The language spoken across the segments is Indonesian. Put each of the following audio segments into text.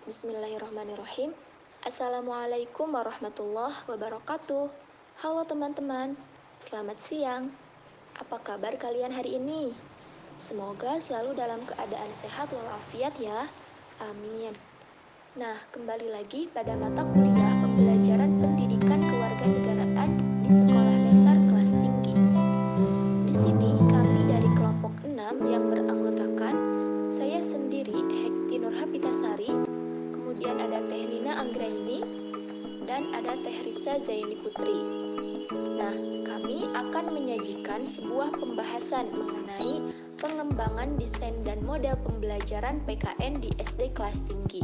Bismillahirrahmanirrahim. Assalamualaikum warahmatullahi wabarakatuh. Halo teman-teman, selamat siang. Apa kabar kalian hari ini? Semoga selalu dalam keadaan sehat walafiat ya. Amin. Nah, kembali lagi pada mata kuliah pembelajaran pendidikan kewarganegaraan di sekolah dasar kelas tinggi. Di sini kami dari kelompok 6 yang beranggotakan saya sendiri, Hekti Nurhapitasari, kemudian ada Teh Nina Anggraini, dan ada Teh Risa Zaini Putri. Nah, kami akan menyajikan sebuah pembahasan mengenai pengembangan desain dan model pembelajaran PKN di SD kelas tinggi.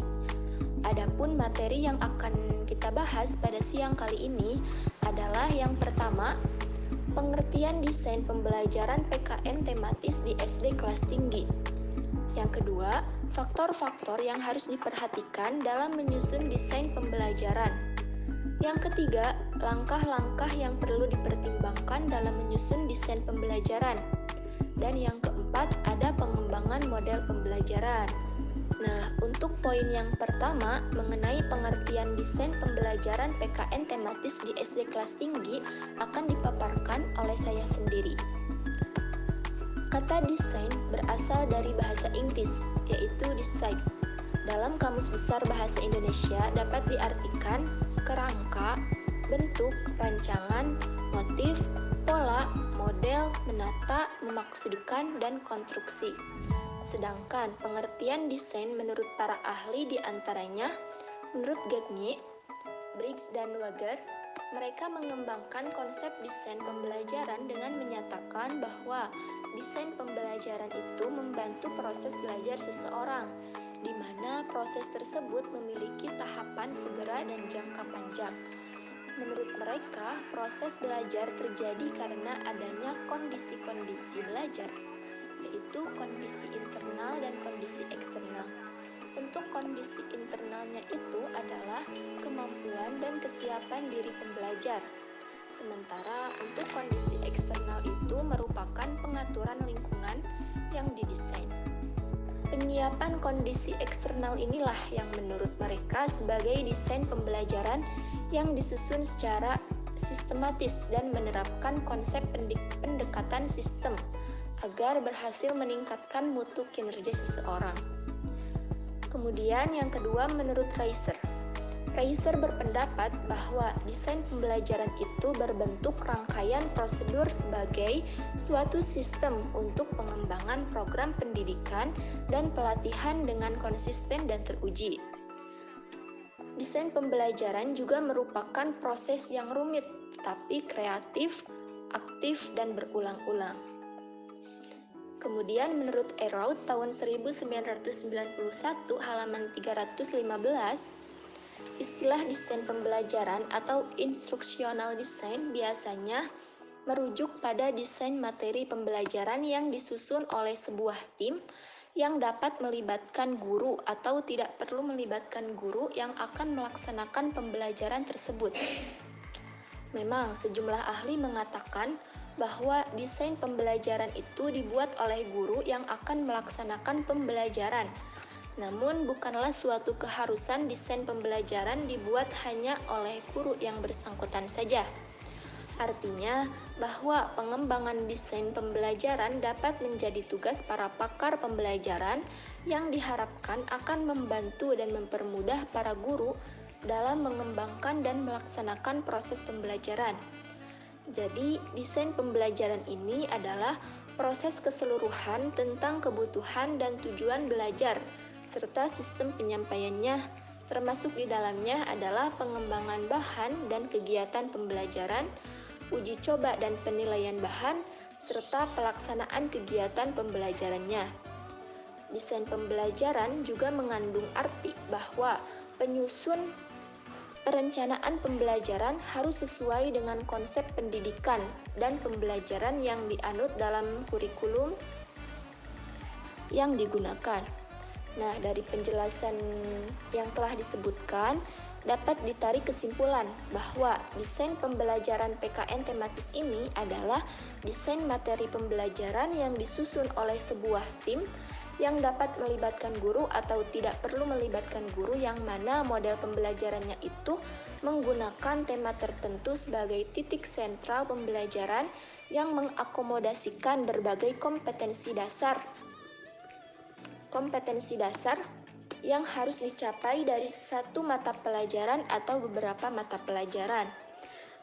Adapun materi yang akan kita bahas pada siang kali ini adalah yang pertama, pengertian desain pembelajaran PKN tematis di SD kelas tinggi. Yang kedua, faktor-faktor yang harus diperhatikan dalam menyusun desain pembelajaran. Yang ketiga, langkah-langkah yang perlu dipertimbangkan dalam menyusun desain pembelajaran. Dan yang keempat, ada pengembangan model pembelajaran. Nah, untuk poin yang pertama mengenai pengertian desain pembelajaran PKN tematis di SD kelas tinggi akan dipaparkan oleh saya sendiri. Kata desain berasal dari bahasa Inggris, yaitu design. Dalam Kamus Besar Bahasa Indonesia dapat diartikan kerangka, bentuk, rancangan, motif, pola, model, menata, memaksudkan, dan konstruksi. Sedangkan pengertian desain menurut para ahli diantaranya, menurut Gagne, Briggs, dan Wager, mereka mengembangkan konsep desain pembelajaran dengan menyatakan bahwa desain pembelajaran itu membantu proses belajar seseorang, di mana proses tersebut memiliki tahapan segera dan jangka panjang. Menurut mereka, proses belajar terjadi karena adanya kondisi-kondisi belajar, yaitu kondisi internal dan kondisi eksternal. Untuk kondisi internalnya itu adalah kemampuan dan kesiapan diri pembelajar. Sementara untuk kondisi eksternal itu merupakan pengaturan lingkungan yang didesain. Penyiapan kondisi eksternal inilah yang menurut mereka sebagai desain pembelajaran yang disusun secara sistematis dan menerapkan konsep pendekatan sistem agar berhasil meningkatkan mutu kinerja seseorang. Kemudian yang kedua menurut Reiser. Reiser berpendapat bahwa desain pembelajaran itu berbentuk rangkaian prosedur sebagai suatu sistem untuk pengembangan program pendidikan dan pelatihan dengan konsisten dan teruji. Desain pembelajaran juga merupakan proses yang rumit, tapi kreatif, aktif, dan berulang-ulang. Kemudian menurut Eraut tahun 1991 halaman 315, istilah desain pembelajaran atau instructional design biasanya merujuk pada desain materi pembelajaran yang disusun oleh sebuah tim yang dapat melibatkan guru atau tidak perlu melibatkan guru yang akan melaksanakan pembelajaran tersebut. Memang sejumlah ahli mengatakan bahwa desain pembelajaran itu dibuat oleh guru yang akan melaksanakan pembelajaran. Namun bukanlah suatu keharusan desain pembelajaran dibuat hanya oleh guru yang bersangkutan saja. Artinya bahwa pengembangan desain pembelajaran dapat menjadi tugas para pakar pembelajaran yang diharapkan akan membantu dan mempermudah para guru dalam mengembangkan dan melaksanakan proses pembelajaran. Jadi, desain pembelajaran ini adalah proses keseluruhan tentang kebutuhan dan tujuan belajar, serta sistem penyampaiannya, termasuk di dalamnya adalah pengembangan bahan dan kegiatan pembelajaran, uji coba dan penilaian bahan, serta pelaksanaan kegiatan pembelajarannya. Desain pembelajaran juga mengandung arti bahwa perencanaan pembelajaran harus sesuai dengan konsep pendidikan dan pembelajaran yang dianut dalam kurikulum yang digunakan. Nah, dari penjelasan yang telah disebutkan, dapat ditarik kesimpulan bahwa desain pembelajaran PKN tematis ini adalah desain materi pembelajaran yang disusun oleh sebuah tim yang dapat melibatkan guru atau tidak perlu melibatkan guru, yang mana model pembelajarannya itu menggunakan tema tertentu sebagai titik sentral pembelajaran yang mengakomodasikan berbagai kompetensi dasar yang harus dicapai dari satu mata pelajaran atau beberapa mata pelajaran.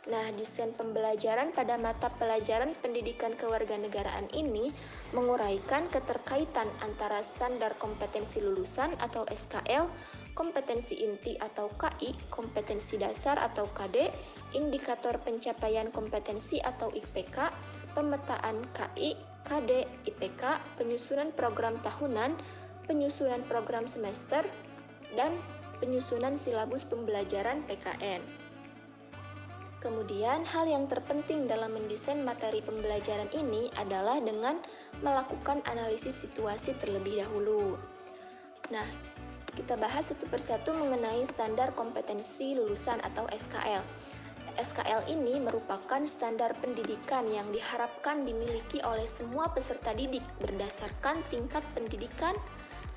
Nah, desain pembelajaran pada mata pelajaran pendidikan kewarganegaraan ini menguraikan keterkaitan antara standar kompetensi lulusan atau SKL, kompetensi inti atau KI, kompetensi dasar atau KD, indikator pencapaian kompetensi atau IPK, pemetaan KI, KD, IPK, penyusunan program tahunan, penyusunan program semester, dan penyusunan silabus pembelajaran PKN. Kemudian, hal yang terpenting dalam mendesain materi pembelajaran ini adalah dengan melakukan analisis situasi terlebih dahulu. Nah, kita bahas satu persatu mengenai standar kompetensi lulusan atau SKL. SKL ini merupakan standar pendidikan yang diharapkan dimiliki oleh semua peserta didik berdasarkan tingkat pendidikan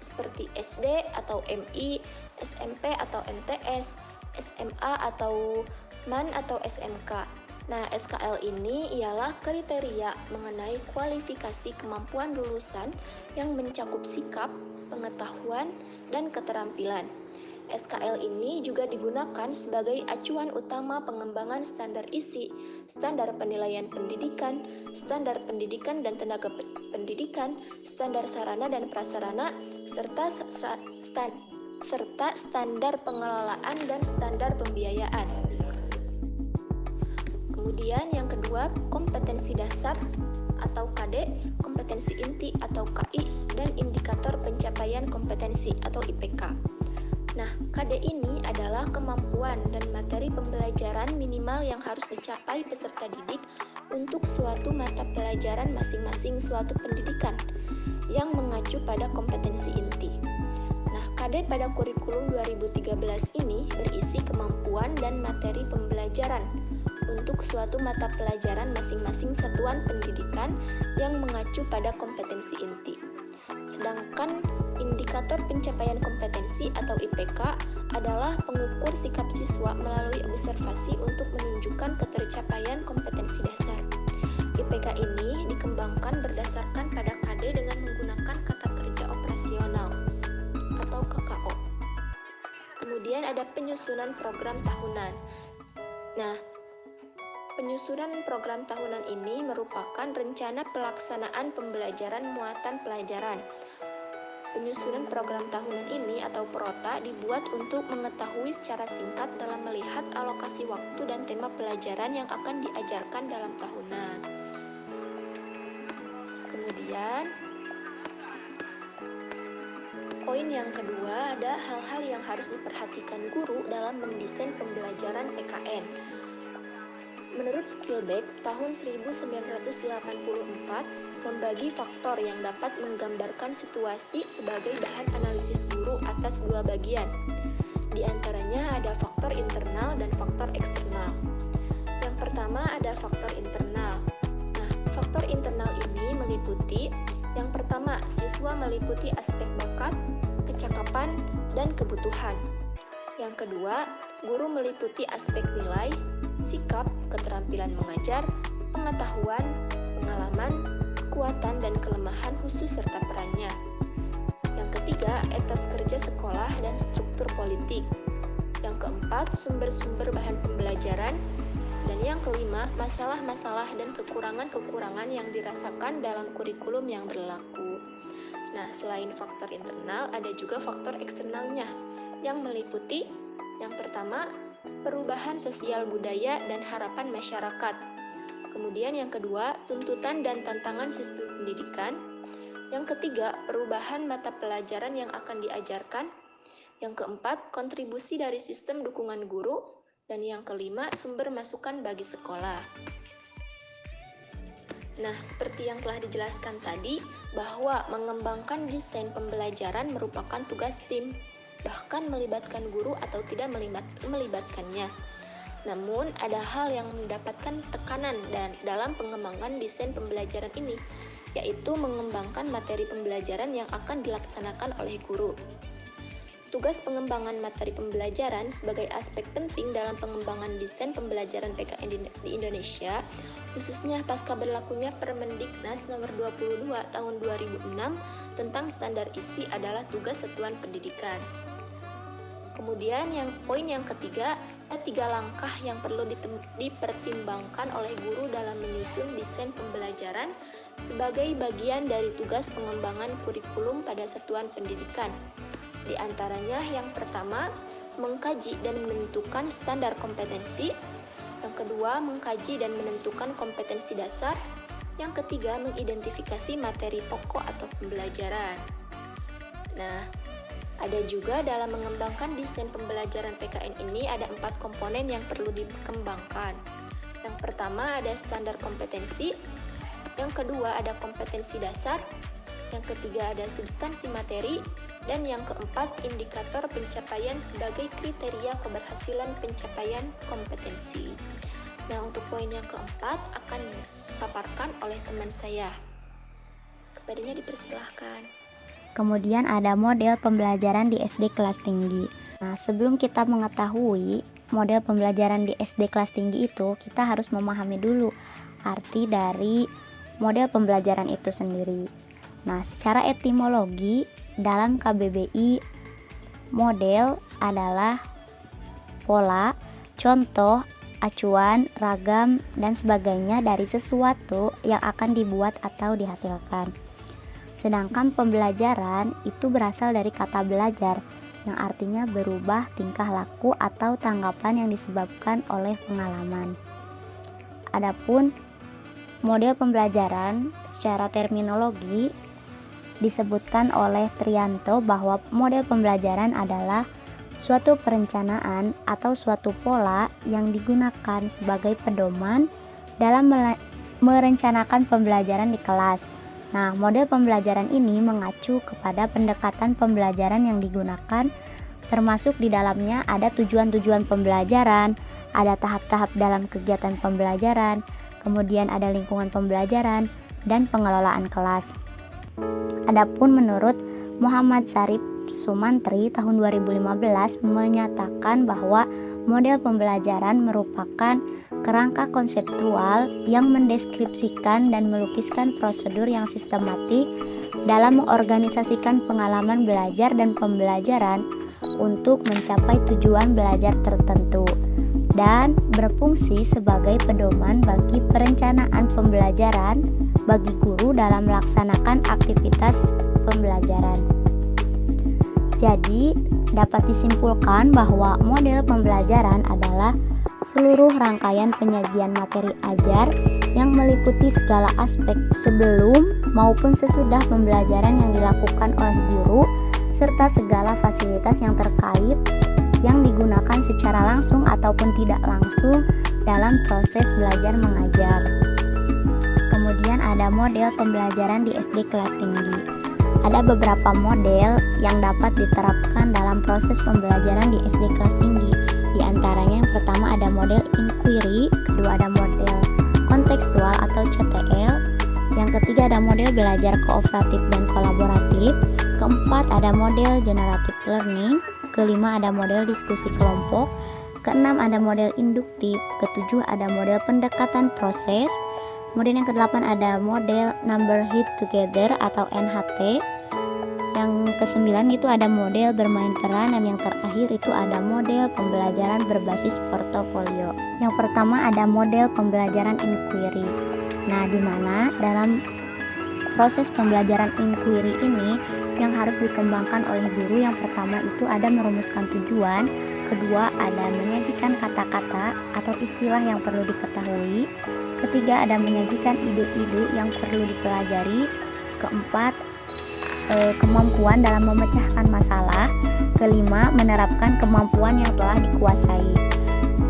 seperti SD atau MI, SMP atau MTS, SMA atau MAN atau SMK. Nah, SKL ini ialah kriteria mengenai kualifikasi kemampuan lulusan yang mencakup sikap, pengetahuan, dan keterampilan. SKL ini juga digunakan sebagai acuan utama pengembangan standar isi, standar penilaian pendidikan, standar pendidikan dan tenaga pendidikan, standar sarana dan prasarana, serta standar pengelolaan dan standar pembiayaan. Kemudian yang kedua, kompetensi dasar atau KD, kompetensi inti atau KI, dan indikator pencapaian kompetensi atau IPK. Nah, KD ini adalah kemampuan dan materi pembelajaran minimal yang harus dicapai peserta didik untuk suatu mata pelajaran masing-masing suatu pendidikan yang mengacu pada kompetensi inti. Nah, KD pada kurikulum 2013 ini berisi kemampuan dan materi pembelajaran untuk suatu mata pelajaran masing-masing satuan pendidikan yang mengacu pada kompetensi inti. Sedangkan indikator pencapaian kompetensi atau IPK adalah pengukur sikap siswa melalui observasi untuk menunjukkan ketercapaian kompetensi dasar. IPK ini dikembangkan berdasarkan pada KD dengan menggunakan kata kerja operasional atau KKO. Kemudian ada penyusunan program tahunan. Nah, penyusunan program tahunan ini merupakan rencana pelaksanaan pembelajaran muatan pelajaran. Penyusunan program tahunan ini atau PROTA dibuat untuk mengetahui secara singkat dalam melihat alokasi waktu dan tema pelajaran yang akan diajarkan dalam tahunan. Kemudian, poin yang kedua ada hal-hal yang harus diperhatikan guru dalam mendesain pembelajaran PKN. Menurut Skillback, tahun 1984 membagi faktor yang dapat menggambarkan situasi sebagai bahan analisis guru atas dua bagian. Di antaranya ada faktor internal dan faktor eksternal. Yang pertama ada faktor internal. Nah, faktor internal ini meliputi yang pertama, siswa meliputi aspek bakat, kecakapan, dan kebutuhan. Yang kedua, guru meliputi aspek nilai, sikap, keterampilan mengajar, pengetahuan, pengalaman, kekuatan dan kelemahan khusus serta perannya. Yang ketiga, etos kerja sekolah dan struktur politik. Yang keempat, sumber-sumber bahan pembelajaran. Dan yang kelima, masalah-masalah dan kekurangan-kekurangan yang dirasakan dalam kurikulum yang berlaku. Nah, selain faktor internal, ada juga faktor eksternalnya, yang meliputi yang pertama, perubahan sosial budaya dan harapan masyarakat. Kemudian yang kedua, tuntutan dan tantangan sistem pendidikan. Yang ketiga, perubahan mata pelajaran yang akan diajarkan. Yang keempat, kontribusi dari sistem dukungan guru. Dan yang kelima, sumber masukan bagi sekolah. Nah, seperti yang telah dijelaskan tadi, bahwa mengembangkan desain pembelajaran merupakan tugas tim, bahkan melibatkan guru atau tidak melibatkannya. Namun, ada hal yang mendapatkan tekanan dalam pengembangan desain pembelajaran ini, yaitu mengembangkan materi pembelajaran yang akan dilaksanakan oleh guru. Tugas pengembangan materi pembelajaran sebagai aspek penting dalam pengembangan desain pembelajaran PKN di Indonesia, khususnya pasca berlakunya Permendiknas nomor 22 tahun 2006 tentang standar isi adalah tugas satuan pendidikan. Kemudian poin yang ketiga, ada 3 langkah yang perlu dipertimbangkan oleh guru dalam menyusun desain pembelajaran sebagai bagian dari tugas pengembangan kurikulum pada satuan pendidikan. Di antaranya yang pertama, mengkaji dan menentukan standar kompetensi. Yang kedua, mengkaji dan menentukan kompetensi dasar. Yang ketiga, mengidentifikasi materi pokok atau pembelajaran. Nah, ada juga dalam mengembangkan desain pembelajaran PKN ini ada 4 komponen yang perlu dikembangkan. Yang pertama ada standar kompetensi. Yang kedua ada kompetensi dasar. Yang ketiga ada substansi materi, dan yang keempat indikator pencapaian sebagai kriteria keberhasilan pencapaian kompetensi. Nah, untuk poin yang keempat akan dipaparkan oleh teman saya. Kepadanya dipersilahkan. Kemudian ada model pembelajaran di SD kelas tinggi. Nah, sebelum kita mengetahui model pembelajaran di SD kelas tinggi itu, kita harus memahami dulu arti dari model pembelajaran itu sendiri. Nah, secara etimologi dalam KBBI, model adalah pola, contoh, acuan, ragam, dan sebagainya dari sesuatu yang akan dibuat atau dihasilkan. Sedangkan pembelajaran itu berasal dari kata belajar, yang artinya berubah tingkah laku atau tanggapan yang disebabkan oleh pengalaman. Adapun model pembelajaran secara terminologi disebutkan oleh Trianto bahwa model pembelajaran adalah suatu perencanaan atau suatu pola yang digunakan sebagai pedoman dalam merencanakan pembelajaran di kelas. Nah, model pembelajaran ini mengacu kepada pendekatan pembelajaran yang digunakan, termasuk di dalamnya ada tujuan-tujuan pembelajaran, ada tahap-tahap dalam kegiatan pembelajaran, kemudian ada lingkungan pembelajaran, dan pengelolaan kelas. Adapun menurut Muhammad Syarif Sumantri tahun 2015 menyatakan bahwa model pembelajaran merupakan kerangka konseptual yang mendeskripsikan dan melukiskan prosedur yang sistematik dalam mengorganisasikan pengalaman belajar dan pembelajaran untuk mencapai tujuan belajar tertentu dan berfungsi sebagai pedoman bagi perencanaan pembelajaran bagi guru dalam melaksanakan aktivitas pembelajaran. Jadi, dapat disimpulkan bahwa model pembelajaran adalah seluruh rangkaian penyajian materi ajar yang meliputi segala aspek sebelum maupun sesudah pembelajaran yang dilakukan oleh guru serta segala fasilitas yang terkait yang digunakan secara langsung ataupun tidak langsung dalam proses belajar mengajar. Kemudian ada model pembelajaran di SD kelas tinggi. Ada beberapa model yang dapat diterapkan dalam proses pembelajaran di SD kelas tinggi. Di antaranya yang pertama ada model inquiry, kedua ada model kontekstual atau CTL, yang ketiga ada model belajar kooperatif dan kolaboratif, keempat ada model generative learning, kelima ada model diskusi kelompok, keenam ada model induktif, ketujuh ada model pendekatan proses, kemudian yang kedelapan ada model neighborhood together atau NHT, yang kesembilan itu ada model bermain peran, dan yang terakhir itu ada model pembelajaran berbasis portofolio. Yang pertama ada model pembelajaran inquiry. Nah, di mana dalam proses pembelajaran inquiry ini yang harus dikembangkan oleh guru, yang pertama itu ada merumuskan tujuan, kedua ada menyajikan kata-kata atau istilah yang perlu diketahui, ketiga ada menyajikan ide-ide yang perlu dipelajari, keempat kemampuan dalam memecahkan masalah, kelima menerapkan kemampuan yang telah dikuasai.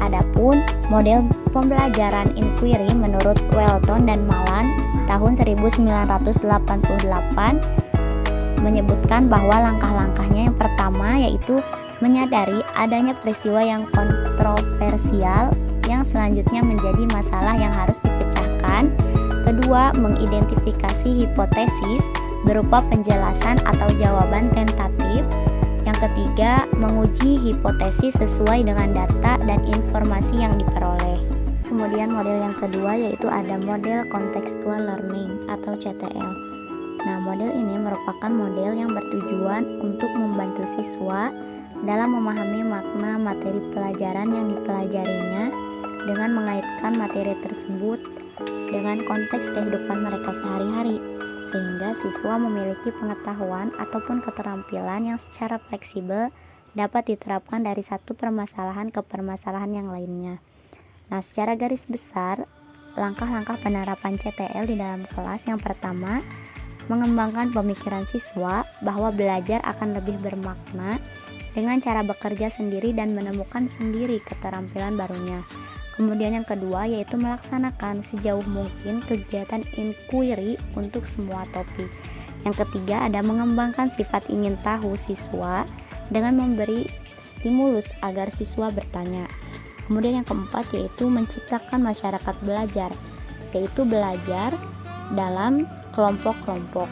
Adapun model pembelajaran inquiry menurut Welton dan Malan tahun 1988 menyebutkan bahwa langkah-langkahnya yang pertama yaitu menyadari adanya peristiwa yang kontroversial yang selanjutnya menjadi masalah yang harus dipecahkan. Kedua, mengidentifikasi hipotesis berupa penjelasan atau jawaban tentatif. Yang ketiga, menguji hipotesis sesuai dengan data dan informasi yang diperoleh. Kemudian model yang kedua yaitu ada model contextual learning atau CTL. Nah, model ini merupakan model yang bertujuan untuk membantu siswa dalam memahami makna materi pelajaran yang dipelajarinya dengan mengaitkan materi tersebut dengan konteks kehidupan mereka sehari-hari, sehingga siswa memiliki pengetahuan ataupun keterampilan yang secara fleksibel dapat diterapkan dari satu permasalahan ke permasalahan yang lainnya. Nah, secara garis besar, langkah-langkah penerapan CTL di dalam kelas yang pertama, mengembangkan pemikiran siswa bahwa belajar akan lebih bermakna dengan cara bekerja sendiri dan menemukan sendiri keterampilan barunya. Kemudian yang kedua yaitu melaksanakan sejauh mungkin kegiatan inquiry untuk semua topik. Yang ketiga ada mengembangkan sifat ingin tahu siswa dengan memberi stimulus agar siswa bertanya. Kemudian yang keempat yaitu menciptakan masyarakat belajar, yaitu belajar dalam kelompok-kelompok.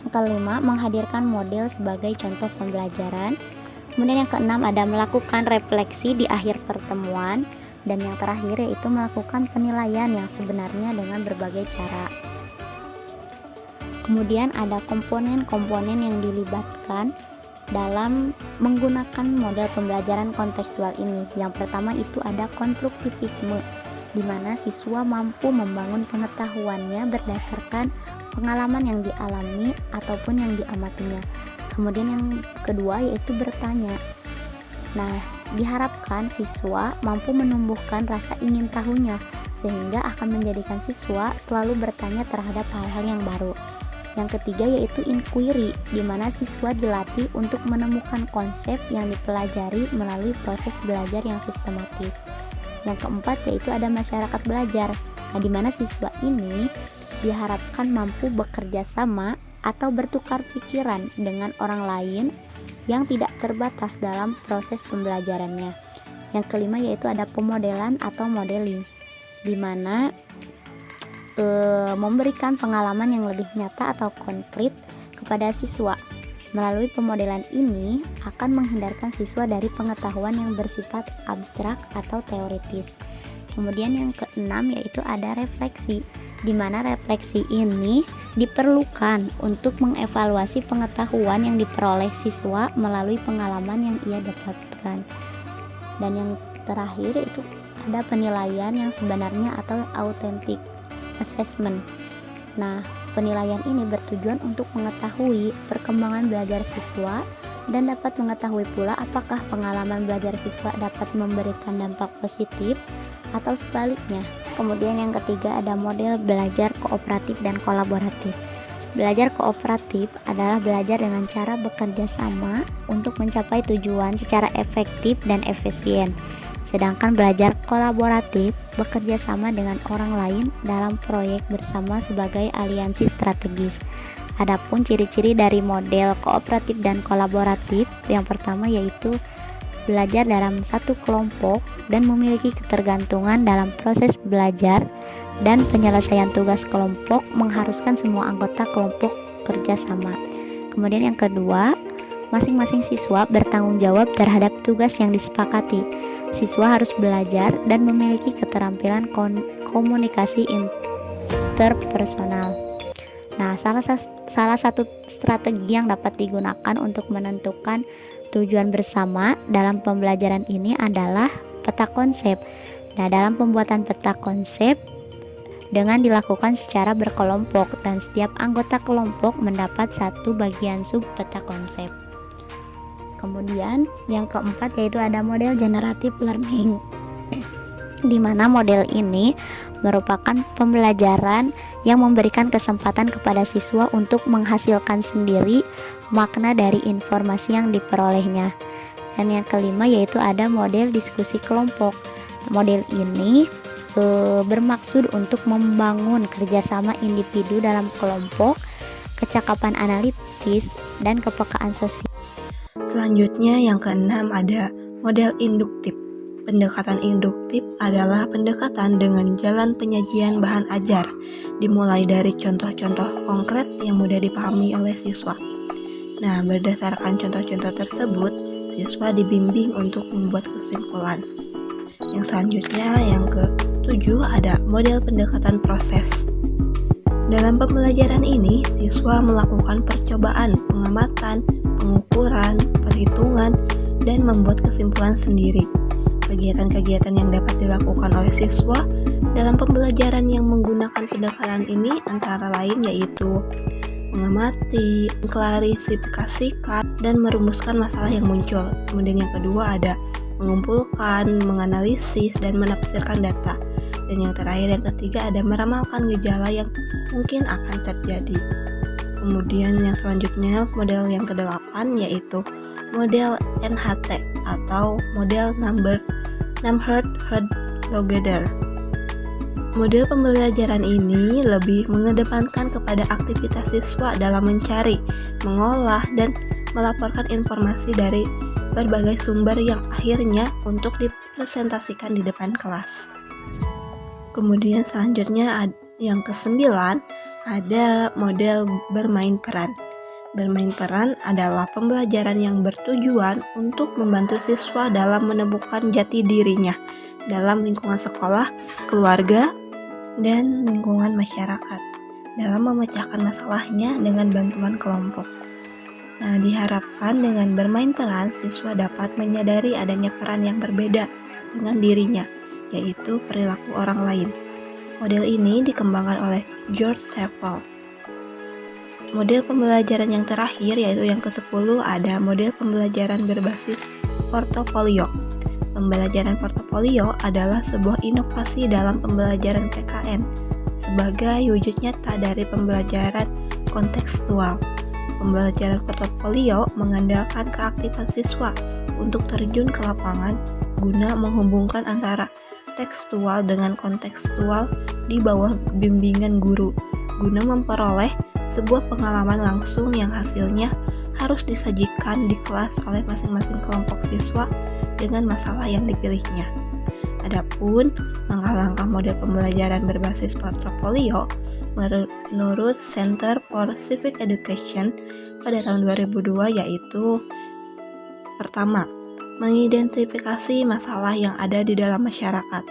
Yang kelima menghadirkan model sebagai contoh pembelajaran. Kemudian yang keenam ada melakukan refleksi di akhir pertemuan. Dan yang terakhir yaitu melakukan penilaian yang sebenarnya dengan berbagai cara. Kemudian ada komponen-komponen yang dilibatkan dalam menggunakan model pembelajaran kontekstual ini. Yang pertama itu ada konstruktivisme, di mana siswa mampu membangun pengetahuannya berdasarkan pengalaman yang dialami ataupun yang diamatinya. Kemudian yang kedua yaitu bertanya. Nah, diharapkan siswa mampu menumbuhkan rasa ingin tahunya sehingga akan menjadikan siswa selalu bertanya terhadap hal-hal yang baru. Yang ketiga yaitu inquiry, di mana siswa dilatih untuk menemukan konsep yang dipelajari melalui proses belajar yang sistematis. Yang keempat yaitu ada masyarakat belajar. Nah, di mana siswa ini diharapkan mampu bekerja sama atau bertukar pikiran dengan orang lain yang tidak terbatas dalam proses pembelajarannya. Yang kelima yaitu ada pemodelan atau modeling, di mana memberikan pengalaman yang lebih nyata atau konkret kepada siswa. Melalui pemodelan ini akan menghindarkan siswa dari pengetahuan yang bersifat abstrak atau teoritis. Kemudian yang keenam yaitu ada refleksi, di mana refleksi ini diperlukan untuk mengevaluasi pengetahuan yang diperoleh siswa melalui pengalaman yang ia dapatkan. Dan yang terakhir itu ada penilaian yang sebenarnya atau authentic assessment. Nah, penilaian ini bertujuan untuk mengetahui perkembangan belajar siswa dan dapat mengetahui pula apakah pengalaman belajar siswa dapat memberikan dampak positif atau sebaliknya. Kemudian yang ketiga ada model belajar kooperatif dan kolaboratif. Belajar kooperatif adalah belajar dengan cara bekerja sama untuk mencapai tujuan secara efektif dan efisien. Sedangkan belajar kolaboratif bekerja sama dengan orang lain dalam proyek bersama sebagai aliansi strategis. Adapun ciri-ciri dari model kooperatif dan kolaboratif, yang pertama yaitu belajar dalam satu kelompok dan memiliki ketergantungan dalam proses belajar, dan penyelesaian tugas kelompok mengharuskan semua anggota kelompok kerja sama. Kemudian yang kedua, masing-masing siswa bertanggung jawab terhadap tugas yang disepakati. Siswa harus belajar dan memiliki keterampilan komunikasi interpersonal. Nah, salah satu strategi yang dapat digunakan untuk menentukan tujuan bersama dalam pembelajaran ini adalah peta konsep. Nah, dalam pembuatan peta konsep dengan dilakukan secara berkelompok dan setiap anggota kelompok mendapat satu bagian sub peta konsep. Kemudian yang keempat yaitu ada model generative learning, di mana model ini merupakan pembelajaran yang memberikan kesempatan kepada siswa untuk menghasilkan sendiri makna dari informasi yang diperolehnya. Dan yang kelima yaitu ada model diskusi kelompok. Model ini bermaksud untuk membangun kerjasama individu dalam kelompok, kecakapan analitis, dan kepekaan sosial. Selanjutnya yang keenam ada model induktif. Pendekatan induktif adalah pendekatan dengan jalan penyajian bahan ajar, dimulai dari contoh-contoh konkret yang mudah dipahami oleh siswa. Nah, berdasarkan contoh-contoh tersebut, siswa dibimbing untuk membuat kesimpulan. Yang selanjutnya, yang ke-7 ada model pendekatan proses. Dalam pembelajaran ini, siswa melakukan percobaan, pengamatan, pengukuran, perhitungan, dan membuat kesimpulan sendiri. Kegiatan-kegiatan yang dapat dilakukan oleh siswa dalam pembelajaran yang menggunakan pendekatan ini antara lain yaitu mengamati, mengklarifikasikan, dan merumuskan masalah yang muncul. Kemudian yang kedua ada mengumpulkan, menganalisis, dan menafsirkan data. Dan yang terakhir, yang ketiga ada meramalkan gejala yang mungkin akan terjadi. Kemudian yang selanjutnya model yang ke-8 yaitu model NHT atau model Number Heard Together. Model pembelajaran ini lebih mengedepankan kepada aktivitas siswa dalam mencari, mengolah, dan melaporkan informasi dari berbagai sumber yang akhirnya untuk dipresentasikan di depan kelas. Kemudian selanjutnya yang ke-9 ada model bermain peran. Bermain peran adalah pembelajaran yang bertujuan untuk membantu siswa dalam menemukan jati dirinya dalam lingkungan sekolah, keluarga, dan lingkungan masyarakat dalam memecahkan masalahnya dengan bantuan kelompok. Nah, diharapkan dengan bermain peran, siswa dapat menyadari adanya peran yang berbeda dengan dirinya, yaitu perilaku orang lain. Model ini dikembangkan oleh George Seppel. Model pembelajaran yang terakhir yaitu yang ke-10 ada model pembelajaran berbasis portofolio. Pembelajaran portofolio adalah sebuah inovasi dalam pembelajaran PKN sebagai wujud nyata dari pembelajaran kontekstual. Pembelajaran portofolio mengandalkan keaktifan siswa untuk terjun ke lapangan guna menghubungkan antara tekstual dengan kontekstual di bawah bimbingan guru, guna memperoleh sebuah pengalaman langsung yang hasilnya harus disajikan di kelas oleh masing-masing kelompok siswa dengan masalah yang dipilihnya. Adapun langkah-langkah model pembelajaran berbasis portofolio menurut Center for Civic Education pada tahun 2002 yaitu pertama, mengidentifikasi masalah yang ada di dalam masyarakat.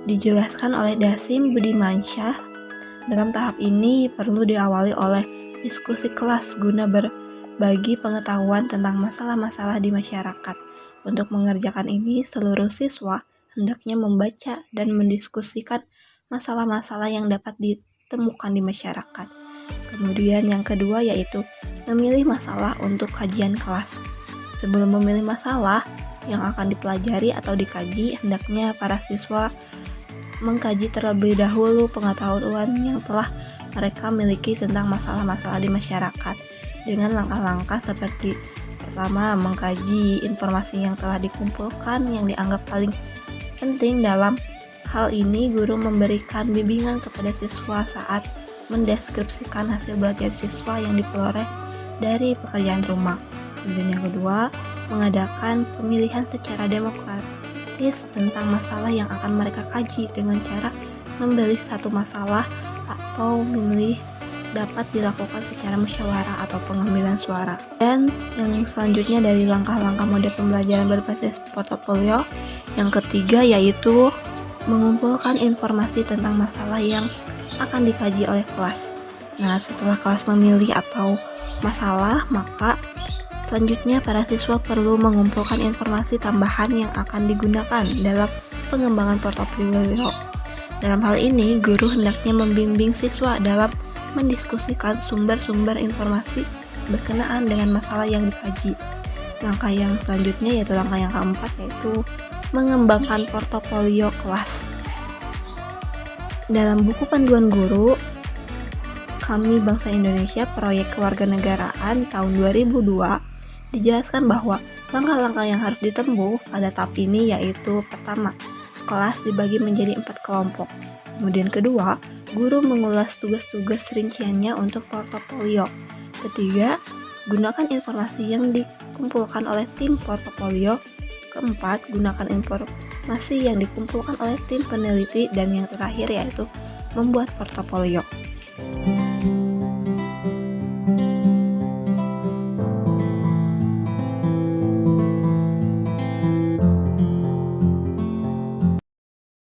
Dijelaskan oleh Dasim Budimansyah, dalam tahap ini perlu diawali oleh diskusi kelas guna berbagi pengetahuan tentang masalah-masalah di masyarakat. Untuk mengerjakan ini, seluruh siswa hendaknya membaca dan mendiskusikan masalah-masalah yang dapat ditemukan di masyarakat. Kemudian yang kedua yaitu memilih masalah untuk kajian kelas. Sebelum memilih masalah yang akan dipelajari atau dikaji, hendaknya para siswa mengkaji terlebih dahulu pengetahuan yang telah mereka miliki tentang masalah-masalah di masyarakat dengan langkah-langkah seperti pertama, mengkaji informasi yang telah dikumpulkan yang dianggap paling penting. Dalam hal ini, guru memberikan bimbingan kepada siswa saat mendeskripsikan hasil belajar siswa yang diperoleh dari pekerjaan rumah. Kemudian yang kedua, mengadakan pemilihan secara demokratis tentang masalah yang akan mereka kaji dengan cara memilih satu masalah atau memilih dapat dilakukan secara musyawarah atau pengambilan suara. Dan yang selanjutnya dari langkah-langkah model pembelajaran berbasis portofolio, yang ketiga yaitu mengumpulkan informasi tentang masalah yang akan dikaji oleh kelas. Nah, setelah kelas memilih atau masalah, maka selanjutnya, para siswa perlu mengumpulkan informasi tambahan yang akan digunakan dalam pengembangan portofolio. Dalam hal ini, guru hendaknya membimbing siswa dalam mendiskusikan sumber-sumber informasi berkenaan dengan masalah yang dikaji. Langkah yang selanjutnya yaitu langkah yang keempat yaitu mengembangkan portofolio kelas. Dalam buku panduan guru Kami Bangsa Indonesia Proyek Kewarganegaraan tahun 2002 dijelaskan bahwa langkah-langkah yang harus ditempuh pada tahap ini yaitu pertama, kelas dibagi menjadi 4 kelompok. Kemudian kedua, guru mengulas tugas-tugas rinciannya untuk portofolio. Ketiga, gunakan informasi yang dikumpulkan oleh tim portofolio. Keempat, gunakan informasi yang dikumpulkan oleh tim peneliti. Dan yang terakhir yaitu membuat portofolio.